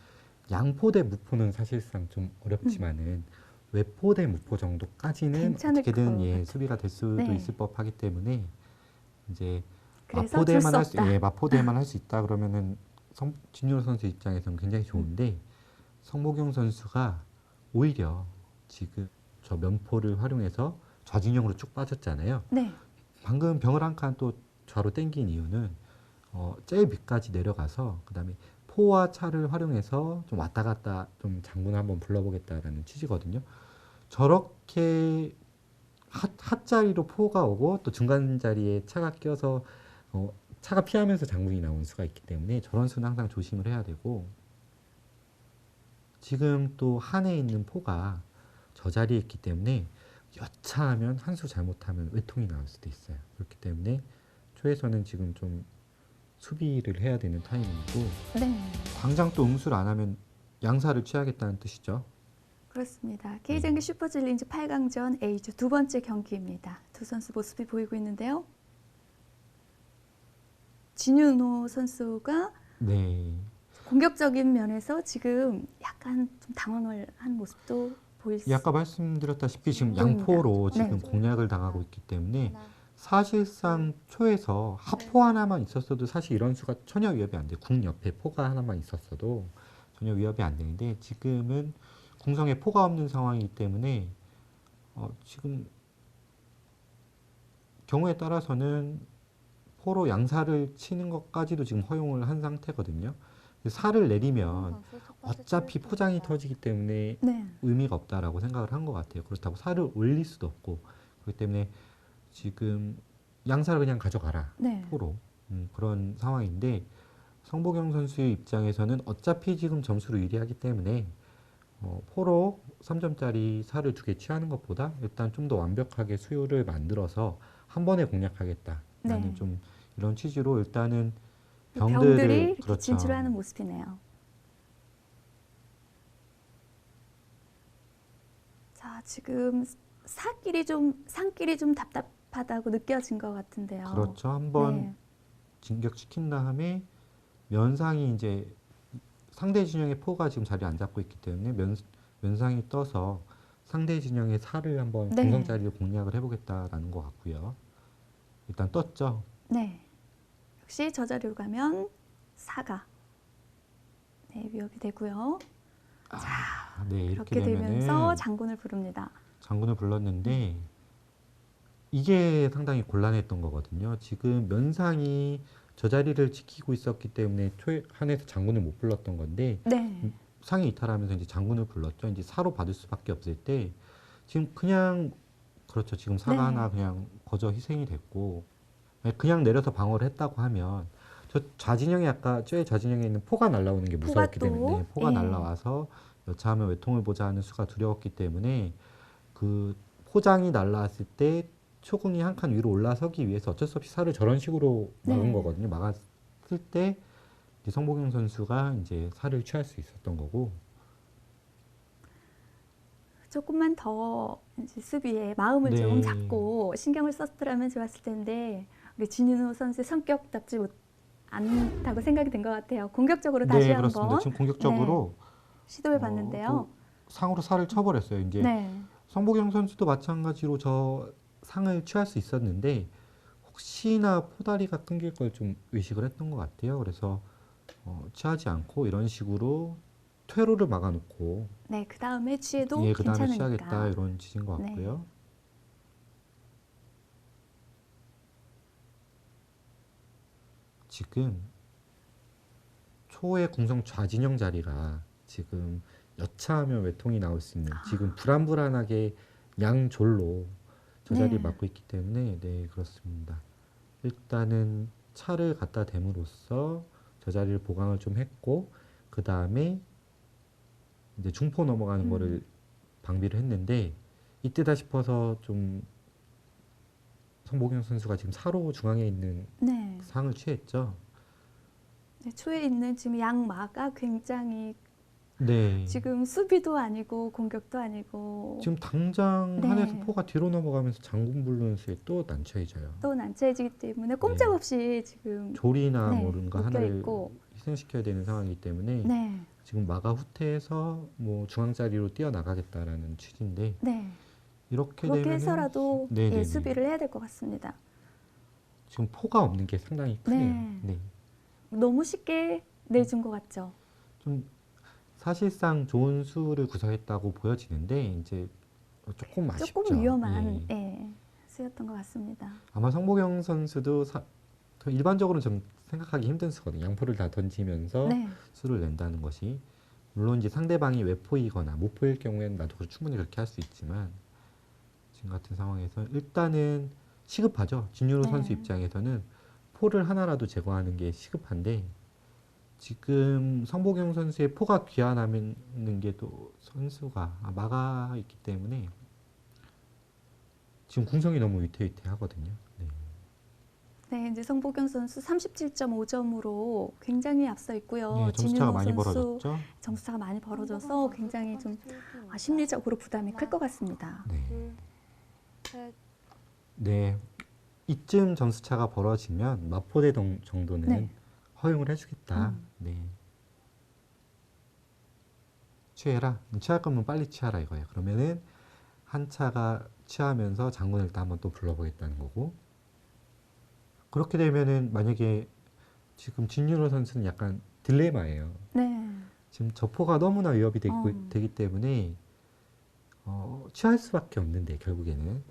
양포 대 무포는 사실상 좀 어렵지만은 외포 대 무포 정도까지는 괜찮을 어떻게든 것 예, 같아요. 수비가 될 수도 네. 있을 법하기 때문에 이제 그래서 줄 수 마포대만 할 수, 없다. 예, 마포대만 할 수 있다 그러면은 진윤호 선수 입장에서는 굉장히 좋은데 성보경 선수가 오히려 지금 저 면포를 활용해서 좌진영으로 쭉 빠졌잖아요. 네. 방금 병을 한 칸 또 좌로 당긴 이유는 제일 밑까지 내려가서 그다음에 포와 차를 활용해서 좀 왔다 갔다 좀 장군을 한번 불러보겠다라는 취지거든요. 저렇게 핫자리로 포가 오고 또 중간 자리에 차가 껴서 차가 피하면서 장군이 나오는 수가 있기 때문에 저런 수는 항상 조심을 해야 되고 지금 또 한에 있는 포가 저 자리에 있기 때문에 여차하면 한 수 잘못하면 외통이 나올 수도 있어요. 그렇기 때문에 초에서는 지금 좀 수비를 해야 되는 타이밍이고 네. 당장 또 응수를 안 하면 양사를 취하겠다는 뜻이죠. 그렇습니다. K정기 슈퍼질린즈 8강전 A조 두 번째 경기입니다. 두 선수 모습이 보이고 있는데요. 진윤호 선수가 네. 공격적인 면에서 지금 약간 좀 당황을 한 모습도 보일 수 아까 말씀드렸다시피 지금 보입니다. 양포로 네. 지금 공략을 당하고 있기 때문에 하나, 사실상 초에서 하포 하나만 있었어도 사실 이런 수가 전혀 위협이 안 돼요. 궁 옆에 포가 하나만 있었어도 전혀 위협이 안 되는데 지금은 궁성에 포가 없는 상황이기 때문에 지금 경우에 따라서는 포로 양사를 치는 것까지도 지금 허용을 한 상태거든요. 살을 내리면 어차피 포장이 터지기 때문에 네. 의미가 없다라고 생각을 한 것 같아요. 그렇다고 살을 올릴 수도 없고 그렇기 때문에 지금 양사를 그냥 가져가라 네. 포로 그런 상황인데 성보경 선수의 입장에서는 어차피 지금 점수로 유리하기 때문에 포로 3점짜리 살을 2개 취하는 것보다 일단 좀 더 완벽하게 수요를 만들어서 한 번에 공략하겠다라는 네. 좀 이런 취지로 일단은 병들이 이렇게 그렇죠. 진출하는 모습이네요. 자, 지금 산길이 좀 답답하다고 느껴진 것 같은데요. 그렇죠. 한번 네. 진격시킨 다음에 면상이 이제 상대 진영의 포가 지금 자리 안 잡고 있기 때문에 면상이 떠서 상대 진영의 살을 한번 네. 공성자리를 공략을 해보겠다라는 것 같고요. 일단 떴죠. 네. 역시 저 자리로 가면 사가 네, 위협이 되고요. 네, 이렇게 그렇게 되면은 되면서 장군을 부릅니다. 장군을 불렀는데 이게 상당히 곤란했던 거거든요. 지금 면상이 저 자리를 지키고 있었기 때문에 초에 한해서 장군을 못 불렀던 건데 네. 상이 이탈하면서 이제 장군을 불렀죠. 이제 사로 받을 수밖에 없을 때 지금 그냥 그렇죠. 지금 사가 하나 네. 그냥 거저 희생이 됐고 그냥 내려서 방어를 했다고 하면 저 좌진영이 아까 쟤 좌진영에 있는 포가 날라오는 게 포가 무서웠기 때문에 또 포가 예. 날라와서 여차하면 외통을 보자 하는 수가 두려웠기 때문에 그 포장이 날라왔을 때 초궁이 한 칸 위로 올라서기 위해서 어쩔 수 없이 살을 저런 식으로 막은 네. 거거든요. 막았을 때 이제 성복용 선수가 이제 살을 취할 수 있었던 거고 조금만 더 이제 수비에 마음을 네. 좀 잡고 신경을 썼더라면 좋았을 텐데 우리 진윤호 선수의 성격답지 않다고 생각이 된 것 같아요. 공격적으로 다시 네, 그렇습니다. 한번 지금 공격적으로 시도해 봤는데요. 또 상으로 살을 쳐버렸어요. 이제 네. 성복용 선수도 마찬가지로 저 상을 취할 수 있었는데 혹시나 포다리가 끊길 걸 좀 의식을 했던 것 같아요. 그래서 취하지 않고 이런 식으로 퇴로를 막아놓고 네, 그 다음에 취해도 예, 그 다음에 괜찮으니까. 취하겠다 이런 취지인 것 네. 같고요. 지금 초의 궁성 좌진영 자리가 지금 여차하면 외통이 나올 수 있는 지금 불안불안하게 양졸로 저 자리를 네. 맡고 있기 때문에 네 그렇습니다. 일단은 차를 갖다 댐으로써 저 자리를 보강을 좀 했고 그 다음에 이제 중포 넘어가는 거를 방비를 했는데 이때다 싶어서 좀 성복용 선수가 지금 사로 중앙에 있는 네. 상을 취했죠. 네, 초에 있는 지금 양마가 굉장히 네. 지금 수비도 아니고 공격도 아니고 지금 당장 네. 한에서 포가 뒤로 넘어가면서 장군 불르는 수에 또 난처해져요. 또 난처해지기 때문에 꼼짝없이 지금 조리나 네, 뭔가 묶여 하나를 있고. 희생시켜야 되는 상황이기 때문에 네. 지금 마가 후퇴해서 뭐 중앙 자리로 뛰어나가겠다라는 취지인데 네. 이렇게 그렇게 되면은 해서라도 네네네. 예, 수비를 해야 될 것 같습니다. 지금 포가 없는 게 상당히 크네요. 네. 네. 너무 쉽게 내준 것 같죠. 좀 사실상 좋은 수를 구사했다고 보여지는데 이제 조금 아쉽죠. 조금 위험한 예. 예, 수였던 것 같습니다. 아마 성복영 선수도 일반적으로 좀 생각하기 힘든 수거든요. 양포를 다 던지면서 네. 수를 낸다는 것이 물론 이제 상대방이 외포이거나 무포일 경우에는 나도 충분히 그렇게 할 수 있지만 지금 같은 상황에서 일단은 시급하죠. 진유로 네. 선수 입장에서는 포를 하나라도 제거하는 게 시급한데 지금 성복영 선수의 포가 귀환하는 게 또 선수가 막아 있기 때문에 지금 궁성이 너무 위태위태하거든요. 네. 네, 이제 성복경 선수 37.5점으로 굉장히 앞서 있고요. 네, 점수차가 진윤호 많이 선수 벌어졌죠. 점수차가 많이 벌어져서 굉장히 좀 심리적으로 부담이 클 것 같습니다. 네. 둘, 셋, 네. 이쯤 점수차가 벌어지면 마포대 정도는 네. 허용을 해주겠다. 네. 취해라. 취할 거면 빨리 취하라 이거예요. 그러면은 한 차가 취하면서 장군을 일단 한번 또 불러보겠다는 거고. 그렇게 되면은 만약에 지금 진유로 선수는 약간 딜레마예요. 네. 지금 저포가 너무나 위협이 어. 되기 때문에 취할 수밖에 없는데 결국에는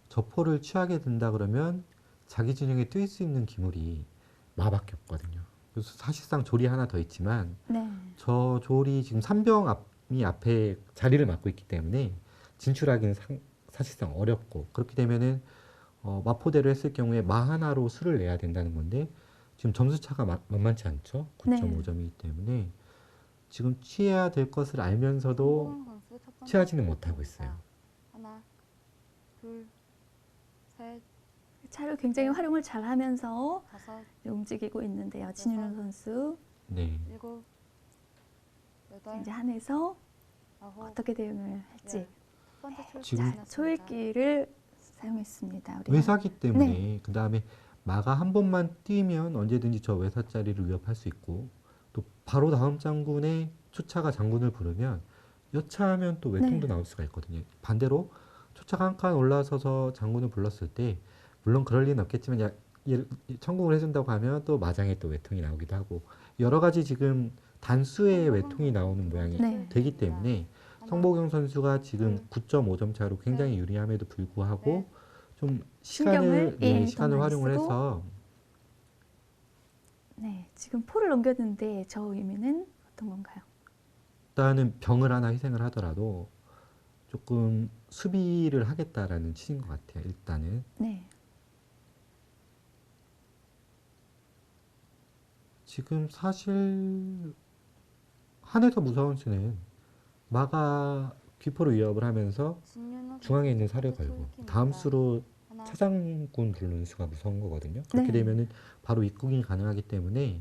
저포를 취하게 된다 그러면 자기 진영에 뛸 수 있는 기물이 마밖에 없거든요. 그래서 사실상 조리 하나 더 있지만 네. 저 조리 지금 삼병이 앞에 자리를 맡고 있기 때문에 진출하기는 사실상 어렵고 그렇게 되면은 마포대로 했을 경우에 마 하나로 수를 내야 된다는 건데 지금 점수 차가 만만치 않죠. 네. 9.5점이기 때문에 지금 취해야 될 것을 알면서도 성복용 선수 첫 번째 취하지는 못하고 있어요. 하나, 둘, 셋, 차를 굉장히 활용을 잘 하면서 다섯, 움직이고 있는데요. 진윤호 선수. 네. 일곱, 여덟, 이제 한에서 아홉, 어떻게 대응을 할지. 열. 첫 번째 출구 지금 지났습니다. 초읽기를 사용했습니다. 우리가. 외사기 때문에 네. 그 다음에 마가 한 번만 뛰면 언제든지 저 외사 자리를 위협할 수 있고 또 바로 다음 장군에 초차가 장군을 부르면 여차하면 또 외통도 네. 나올 수가 있거든요. 반대로 초차가 한 칸 올라서서 장군을 불렀을 때 물론 그럴 리는 없겠지만 천궁을 해준다고 하면 또 마장에 또 외통이 나오기도 하고 여러 가지 지금 단수의 외통이 나오는 모양이 네. 되기 때문에 성복용 선수가 지금 9.5점 차로 굉장히 유리함에도 불구하고 좀 신경을, 예, 시간을 더 많이 활용을 쓰고. 해서 네. 지금 포를 넘겼는데 저 의미는 어떤 건가요? 일단은 병을 하나 희생을 하더라도 조금 수비를 하겠다라는 취지인 것 같아요. 일단은. 네. 지금 사실 한에서 무서운 수는 마가 귀포로 위협을 하면서 중앙에 있는 사를 걸고 다음 수로 차장군 부르는 수가 무서운 거거든요. 그렇게 네. 되면은 바로 입국이 가능하기 때문에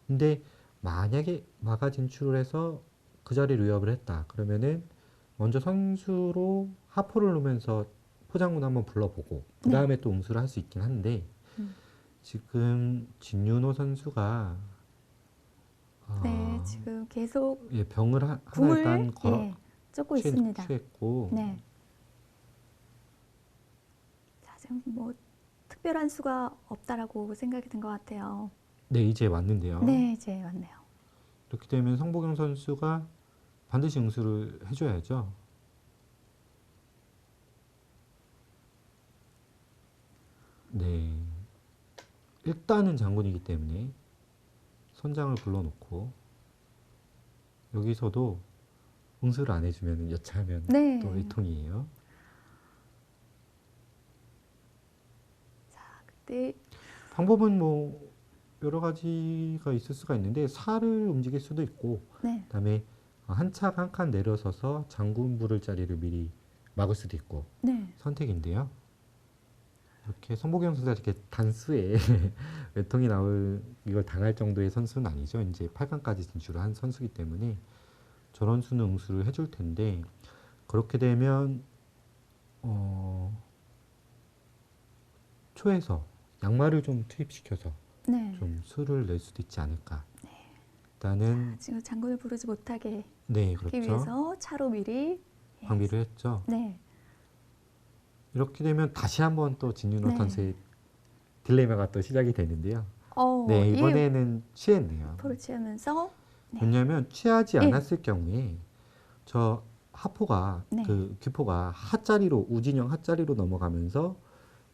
근데 만약에 마가 진출을 해서 그 자리를 위협을 했다. 그러면은 먼저 선수로 하포를 놓으면서 포장군 한번 불러보고 그 다음에 또 응수를 할 수 있긴 한데 지금 진윤호 선수가 네, 지금 계속 예, 병을 하나 궁을 일단 걸어 예, 쫓고 있습니다. 취했고 네. 자, 지금 뭐 특별한 수가 없다라고 생각이 든 것 같아요. 네, 이제 왔는데요. 네, 이제 왔네요. 이렇게 되면 성보경 선수가 반드시 응수를 해줘야죠. 네. 일단은 장군이기 때문에 선장을 불러놓고 여기서도 응수를 안 해주면 여차하면 네. 또 일통이에요. 네, 방법은 뭐 여러 가지가 있을 수가 있는데 살을 움직일 수도 있고 네, 그다음에 한 차가 한 칸 내려서서 장군 부를 자리를 미리 막을 수도 있고 네, 선택인데요. 이렇게 성보경 선수가 이렇게 단수에 외통이 나올 이걸 당할 정도의 선수는 아니죠. 이제 8강까지 진출을 한 선수이기 때문에 저런 수는 응수를 해줄 텐데 그렇게 되면 초에서 양말을 좀 투입시켜서 네. 좀 수를 낼 수도 있지 않을까. 일단은 지금 장군을 부르지 못하게 네, 하기 그렇죠. 위해서 차로 미리 예, 방비를 했죠. 네, 이렇게 되면 다시 한번 또 진윤호 네. 선수의 딜레마가 또 시작이 되는데요. 이 네, 이번에는 취했네요. 포를 취하면서 네. 왜냐하면 취하지 예. 않았을 경우에 저 하포가 네. 그 귀포가 하자리로 우진영 하자리로 넘어가면서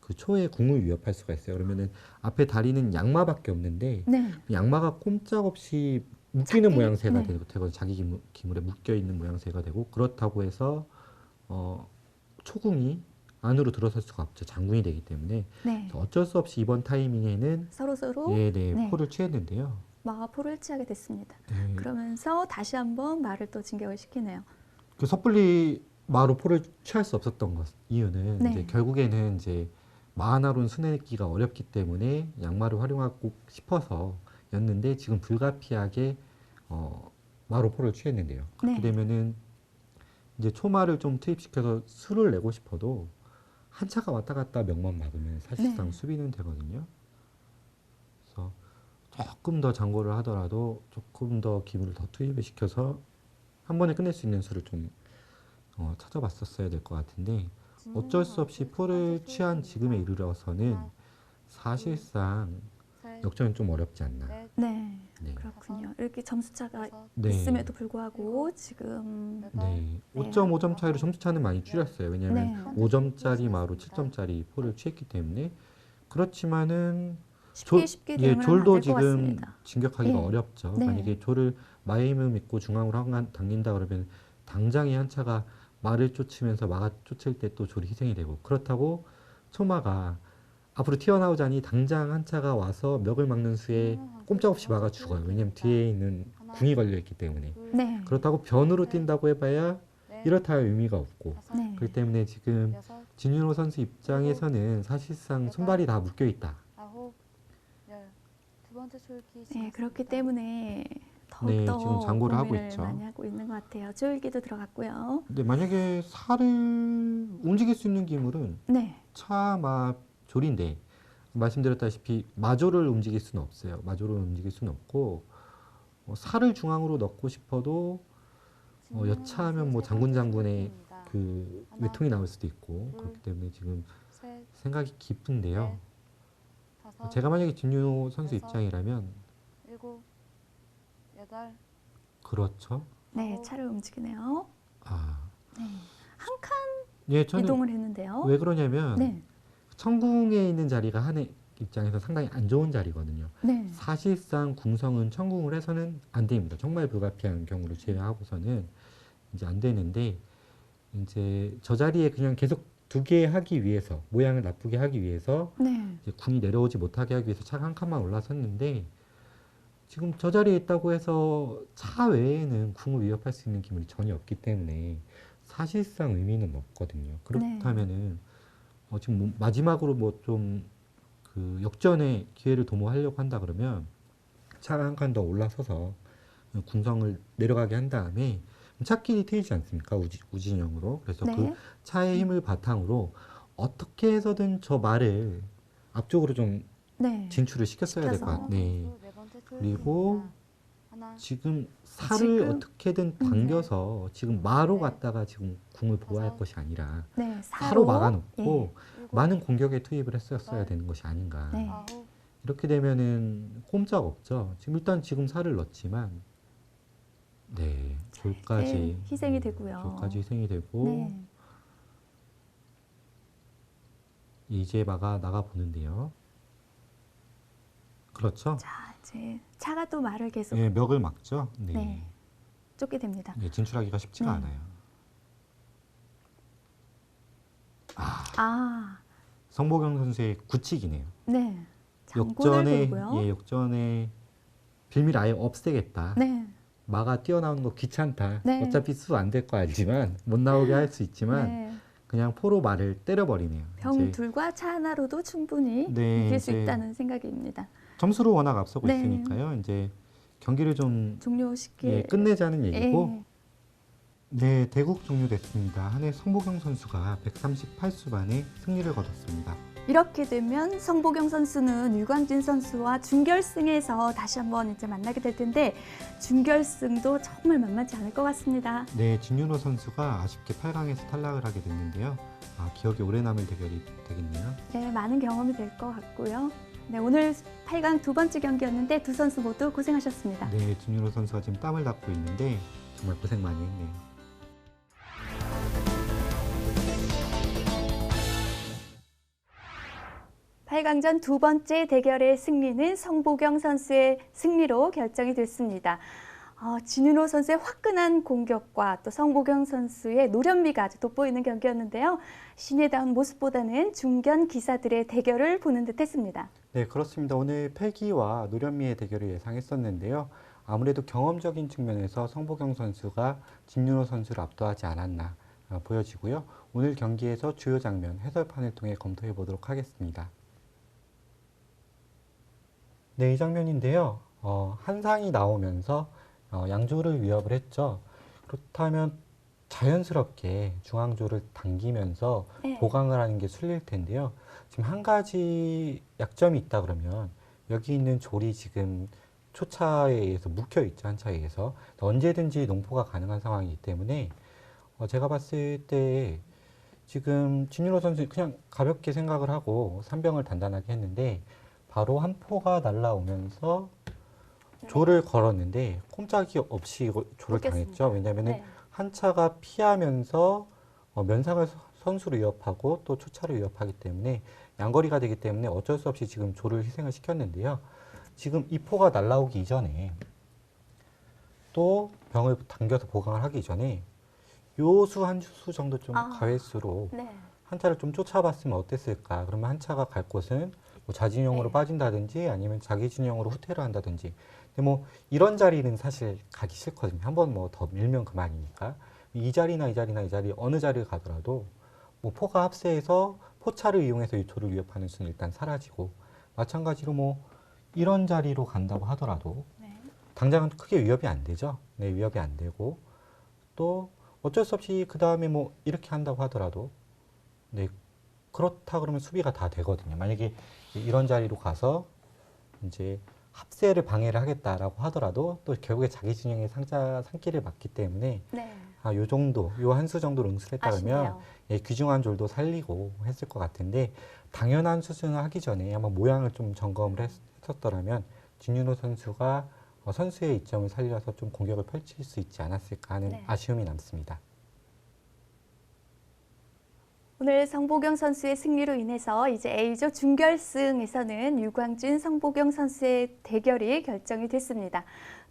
그 초의 궁을 위협할 수가 있어요. 그러면은 앞에 다리는 양마밖에 없는데 네, 양마가 꼼짝없이 묶이는 자기- 모양새가 네. 되고 자기 기물에 묶여 있는 모양새가 되고 그렇다고 해서 초궁이 안으로 들어설 수가 없죠. 장군이 되기 때문에 네. 그래서 어쩔 수 없이 이번 타이밍에는 서로 네, 네. 포를 취했는데요. 마포를 취하게 됐습니다. 네, 그러면서 다시 한번 말을 또 진격을 시키네요. 그 섣불리 마로 포를 취할 수 없었던 것 이유는 네. 이제 결국에는 이제 마 하나로는 수내기가 어렵기 때문에 양마를 활용하고 싶어서였는데 지금 불가피하게 마로 포를 취했는데요. 그렇게 네. 되면은 이제 초마를 좀 투입시켜서 수를 내고 싶어도 한 차가 왔다 갔다 명만 막으면 사실상 네. 수비는 되거든요. 그래서 조금 더 장고를 하더라도 조금 더 기물을 더 투입을 시켜서 한 번에 끝낼 수 있는 수를 좀 찾아봤었어야 될 것 같은데 어쩔 수 없이 포를 취한 지금에 이르러서는 사실상 역전은 좀 어렵지 않나. 네, 네. 그렇군요. 이렇게 점수차가 네. 있음에도 불구하고 지금 네. 네. 5.5점 차이로 점수 차는 많이 줄였어요. 왜냐하면 네. 5점짜리 마로 7점짜리 포를 취했기 때문에 그렇지만은 쉽게 예, 대응을 하면 안 졸도 될 것 지금 같습니다. 진격하기가 예. 어렵죠. 네. 만약에 졸을 마의 힘을 믿고 중앙으로 당긴다 그러면 당장에 한 차가 마를 쫓으면서 마가 쫓을 때 또 졸이 희생이 되고 그렇다고 초마가 앞으로 튀어나오자니 당장 한 차가 와서 멱을 막는 수에 꼼짝없이 마가 죽어요. 왜냐면 뒤에 있는 궁이 걸려 있기 때문에. 네, 그렇다고 변으로 뛴다고 해봐야 이렇다 할 의미가 없고 네. 그렇기 때문에 지금 진윤호 선수 입장에서는 사실상 손발이 다 묶여 있다. 네, 그렇기 때문에 네, 더욱더 지금 장고를 하고 고민을 있죠. 많이 하고 있는 것 같아요. 조일기도 들어갔고요. 근데 만약에 살을 움직일 수 있는 기물은 네, 차, 마, 졸인데 말씀드렸다시피 마조를 움직일 수는 없어요. 마조를 움직일 수는 없고 살을 중앙으로 넣고 싶어도 여차하면 뭐 장군의 그 외통이 나올 수도 있고 그렇기 때문에 지금 생각이 깊은데요. 제가 만약에 진윤호 선수 입장이라면 그렇죠. 네, 차를 움직이네요. 아, 네, 한 칸 예, 저는 이동을 했는데요. 왜 그러냐면 네, 천궁에 있는 자리가 한의 입장에서 상당히 안 좋은 자리거든요. 네, 사실상 궁성은 천궁을 해서는 안 됩니다. 정말 불가피한 경우를 제외하고서는 이제 안 되는데 이제 저 자리에 그냥 계속 두게 하기 위해서, 모양을 나쁘게 하기 위해서 네. 이제 궁이 내려오지 못하게 하기 위해서 차가 한 칸만 올라섰는데, 지금 저 자리에 있다고 해서 차 외에는 궁을 위협할 수 있는 기물이 전혀 없기 때문에 사실상 의미는 없거든요. 그렇다면은 지금 마지막으로 뭐 좀 그 역전의 기회를 도모하려고 한다 그러면 차가 한 칸 더 올라서서 궁성을 내려가게 한 다음에 차끼리 트이지 않습니까? 우진형으로. 그래서 그 네. 차의 힘을 바탕으로 어떻게 해서든 저 말을 앞쪽으로 좀 네. 진출을 시켰어야 될 것 시켜서. 같네. 그리고 지금 살을 지금? 어떻게든 당겨서 지금 마로 갔다가 지금 궁을 보호할 것이 아니라 네. 사로 막아놓고 예. 많은 공격에 투입을 했었어야 되는 것이 아닌가. 네. 이렇게 되면은 꼼짝없죠. 지금 일단 지금 살을 넣었지만, 네, 졸까지 네, 희생이 되고요. 졸까지 희생이 되고 네. 이제 나가 보는데요. 그렇죠. 자, 이제 차가 또 말을 계속 예, 멱을 막죠. 네. 네. 쫓게 됩니다. 예, 진출하기가 쉽지가 네. 않아요. 아, 성보경 선수의 굳히기네요. 네. 장군을 걸고요. 예, 역전에 빌미를 아예 없애겠다. 네. 마가 뛰어나오는 거 귀찮다. 네. 어차피 수 안 될 거 알지만 못 나오게 할 수 있지만 네. 그냥 포로 말을 때려버리네요. 병 이제 둘과 차 하나로도 충분히 네, 이길 수 이제 있다는 생각입니다. 점수로 워낙 앞서고 네. 있으니까요. 이제 경기를 좀 종료시킬 끝내자는 얘기고. 예. 네, 대국 종료됐습니다. 한해 성보경 선수가 138수반의 승리를 거뒀습니다. 이렇게 되면 성보경 선수는 유광진 선수와 준결승에서 다시 한번 이제 만나게 될 텐데 준결승도 정말 만만치 않을 것 같습니다. 네, 진윤호 선수가 아쉽게 8강에서 탈락을 하게 됐는데요. 기억에 오래 남을 대결이 되겠네요. 네, 많은 경험이 될 것 같고요. 네, 오늘 8강 두 번째 경기였는데 두 선수 모두 고생하셨습니다. 네, 진윤호 선수가 지금 땀을 닦고 있는데 정말 고생 많이 했네요. 8강전 두 번째 대결의 승리는 성보경 선수의 승리로 결정이 됐습니다. 진윤호 선수의 화끈한 공격과 또 성보경 선수의 노련미가 아주 돋보이는 경기였는데요. 신예다운 모습보다는 중견 기사들의 대결을 보는 듯했습니다. 네, 그렇습니다. 오늘 패기와 노련미의 대결을 예상했었는데요. 아무래도 경험적인 측면에서 성보경 선수가 진윤호 선수를 압도하지 않았나 보여지고요. 오늘 경기에서 주요 장면 해설판을 통해 검토해 보도록 하겠습니다. 네, 이 장면인데요. 한상이 나오면서 양조를 위협을 했죠. 그렇다면 자연스럽게 중앙조를 당기면서 네. 보강을 하는 게 순리일 텐데요. 지금 한 가지 약점이 있다 그러면 여기 있는 졸이 지금 초차에 의해서 묵혀 있죠. 한 차에 의해서. 언제든지 농포가 가능한 상황이기 때문에 제가 봤을 때 지금 진윤호 선수 그냥 가볍게 생각을 하고 산병을 단단하게 했는데 바로 한 포가 날라오면서 조를 걸었는데 꼼짝이 없이 조를 당했죠. 왜냐하면 네. 한 차가 피하면서 면상을 선수로 위협하고 또 초차를 위협하기 때문에 양거리가 되기 때문에 어쩔 수 없이 지금 조를 희생을 시켰는데요. 지금 이 포가 날라오기 이전에 또 병을 당겨서 보강을 하기 전에 요수 한 수 정도 좀 가회수로 네. 한 차를 좀 쫓아봤으면 어땠을까. 그러면 한 차가 갈 곳은 뭐 자진형으로 네. 빠진다든지 아니면 자기 진영으로 후퇴를 한다든지. 근데 뭐 이런 자리는 사실 가기 싫거든요. 한 번 뭐 더 밀면 그만이니까. 이 자리나 이 자리나 이 자리 어느 자리를 가더라도 뭐 포가 합세해서 포차를 이용해서 유토를 위협하는 수는 일단 사라지고, 마찬가지로 뭐 이런 자리로 간다고 하더라도 네. 당장은 크게 위협이 안 되죠. 네, 위협이 안 되고 또 어쩔 수 없이 그 다음에 뭐 이렇게 한다고 하더라도 네, 그렇다 그러면 수비가 다 되거든요. 만약에 이런 자리로 가서 이제 합세를 방해를 하겠다라고 하더라도 또 결국에 자기 진영의 산길을 맞기 때문에 네. 요 정도, 요 한 수 정도로 응수했다 그러면 아쉽네요. 귀중한 졸도 살리고 했을 것 같은데, 당연한 수준을 하기 전에 아마 모양을 좀 점검을 했었더라면 진윤호 선수가 선수의 이점을 살려서 좀 공격을 펼칠 수 있지 않았을까 하는 네. 아쉬움이 남습니다. 오늘 성보경 선수의 승리로 인해서 이제 A조 준결승에서는 유광진, 성보경 선수의 대결이 결정이 됐습니다.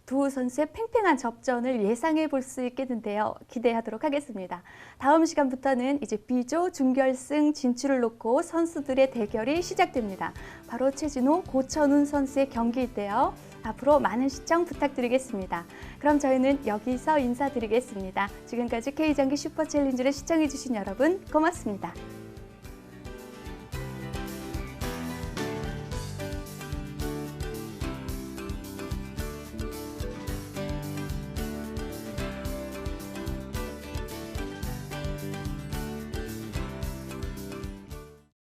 두 선수의 팽팽한 접전을 예상해 볼 수 있겠는데요. 기대하도록 하겠습니다. 다음 시간부터는 이제 B조 준결승 진출을 놓고 선수들의 대결이 시작됩니다. 바로 최진호, 고천훈 선수의 경기인데요. 앞으로 많은 시청 부탁드리겠습니다. 그럼 저희는 여기서 인사드리겠습니다. 지금까지 K장기 슈퍼챌린지를 시청해 주신 여러분 고맙습니다.